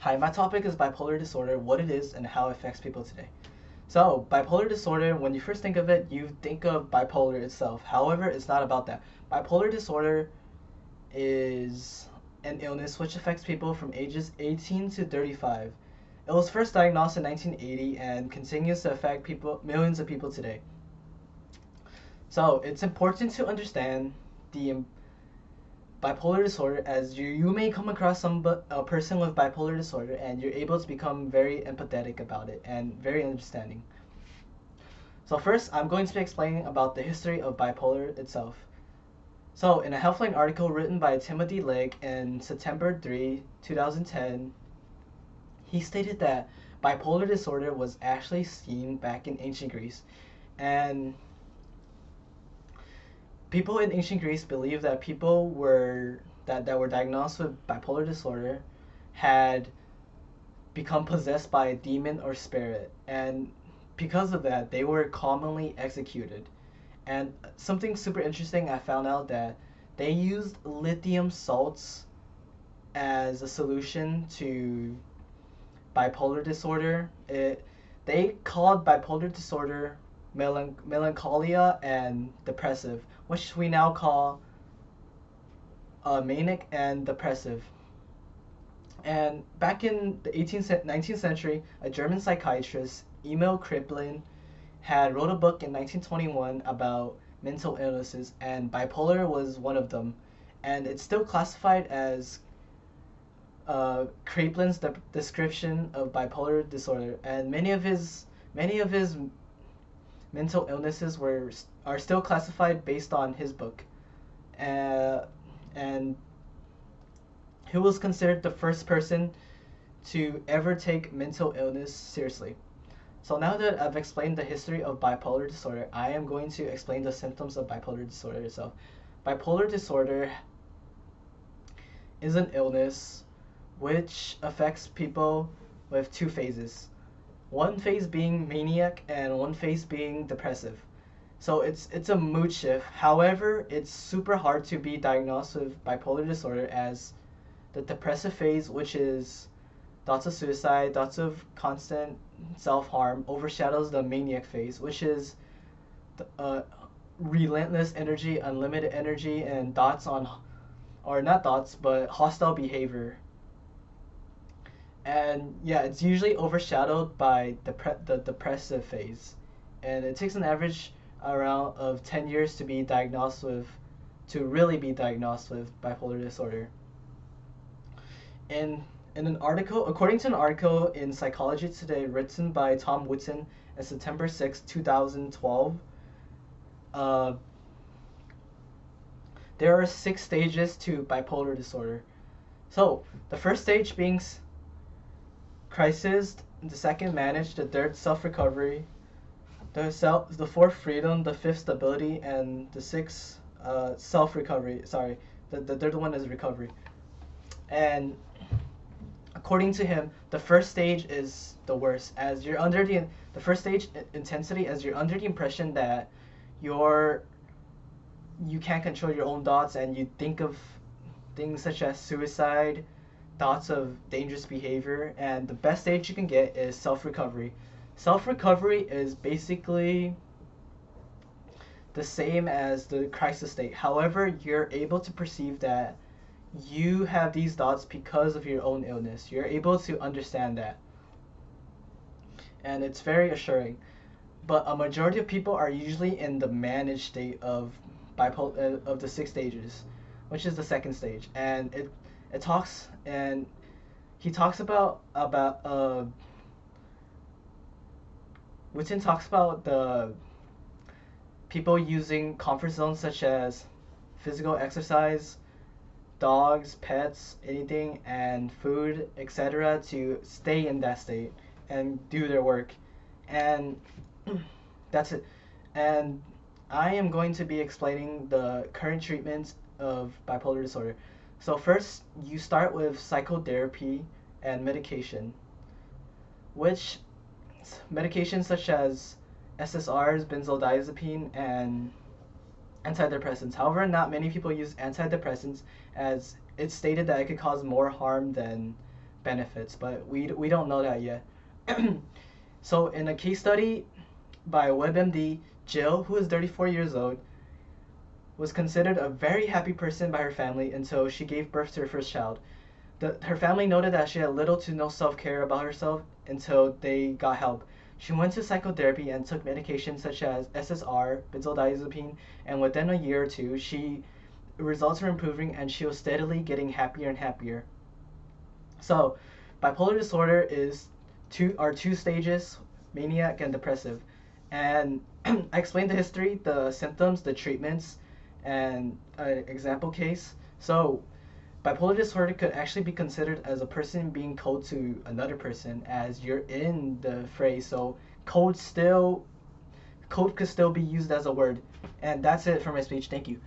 Hi, my topic is bipolar disorder, what it is, and how it affects people today. So, bipolar disorder, when you first think of it, you think of bipolar itself. However, it's not about that. Bipolar disorder is an illness which affects people from ages 18 to 35. It was first diagnosed in 1980 and continues to affect people, millions of people today. So, it's important to understand the bipolar disorder, as you may come across a person with bipolar disorder and you're able to become very empathetic about it and very understanding. So first, I'm going to be explaining about the history of bipolar itself. So in a Healthline article written by Timothy Legg in September 3, 2010, he stated that bipolar disorder was actually seen back in ancient Greece, and people in ancient Greece believed that people that were diagnosed with bipolar disorder had become possessed by a demon or spirit, and because of that, they were commonly executed. And something super interesting, I found out that they used lithium salts as a solution to bipolar disorder. They called bipolar disorder melancholia and depressive, which we now call manic and depressive. And back in the 19th century, a German psychiatrist, Emil Kraepelin, had wrote a book in 1921 about mental illnesses, and bipolar was one of them. And it's still classified as Kraepelin's description of bipolar disorder, and many of his mental illnesses are still classified based on his book. And he was considered the first person to ever take mental illness seriously. So now that I've explained the history of bipolar disorder, I am going to explain the symptoms of bipolar disorder itself. Bipolar disorder is an illness which affects people with two phases. One phase being maniac and one phase being depressive. So it's a mood shift. However, it's super hard to be diagnosed with bipolar disorder, as the depressive phase, which is thoughts of suicide, thoughts of constant self-harm, overshadows the maniac phase, which is relentless energy, unlimited energy, and thoughts on, or not thoughts, but hostile behavior. And yeah, it's usually overshadowed by the depressive phase, and it takes an average around of 10 years to really be diagnosed with bipolar disorder. In an article, according to an article in Psychology Today written by Tom Wootton on September 6, 2012, uh, there are 6 stages to bipolar disorder. So, the first stage being crisis, the second managed, the third self-recovery, the fourth freedom, the fifth stability, and the sixth self-recovery. Sorry, the third one is recovery. And according to him, the first stage is the worst, as you're under the first stage intensity, as you're under the impression that you can't control your own thoughts, and you think of things such as suicide, thoughts of dangerous behavior. And the best stage you can get is self-recovery. Self-recovery is basically the same as the crisis state. However, you're able to perceive that you have these thoughts because of your own illness. You're able to understand that. And it's very assuring. But a majority of people are usually in the managed state of of the 6 stages, which is the second stage. And it talks and he talks about Witten talks about the people using comfort zones such as physical exercise, dogs, pets, anything, and food, etc., to stay in that state and do their work. And that's it. And I am going to be explaining the current treatments of bipolar disorder. So first, you start with psychotherapy and medication, which medications such as SSRIs, benzodiazepine, and antidepressants. However, not many people use antidepressants, as it's stated that it could cause more harm than benefits, but we don't know that yet. So in a case study by WebMD, Jill, who is 34 years old, was considered a very happy person by her family until she gave birth to her first child. Her family noted that she had little to no self-care about herself until they got help. She went to psychotherapy and took medications such as SSR, benzodiazepine, and within a year or two, results were improving and she was steadily getting happier and happier. So, bipolar disorder are two stages, maniac and depressive. And I explained the history, the symptoms, the treatments, and an example case. So, bipolar disorder could actually be considered as a person being cold to another person, as you're in the phrase. So, cold could still be used as a word. And that's it for my speech. Thank you.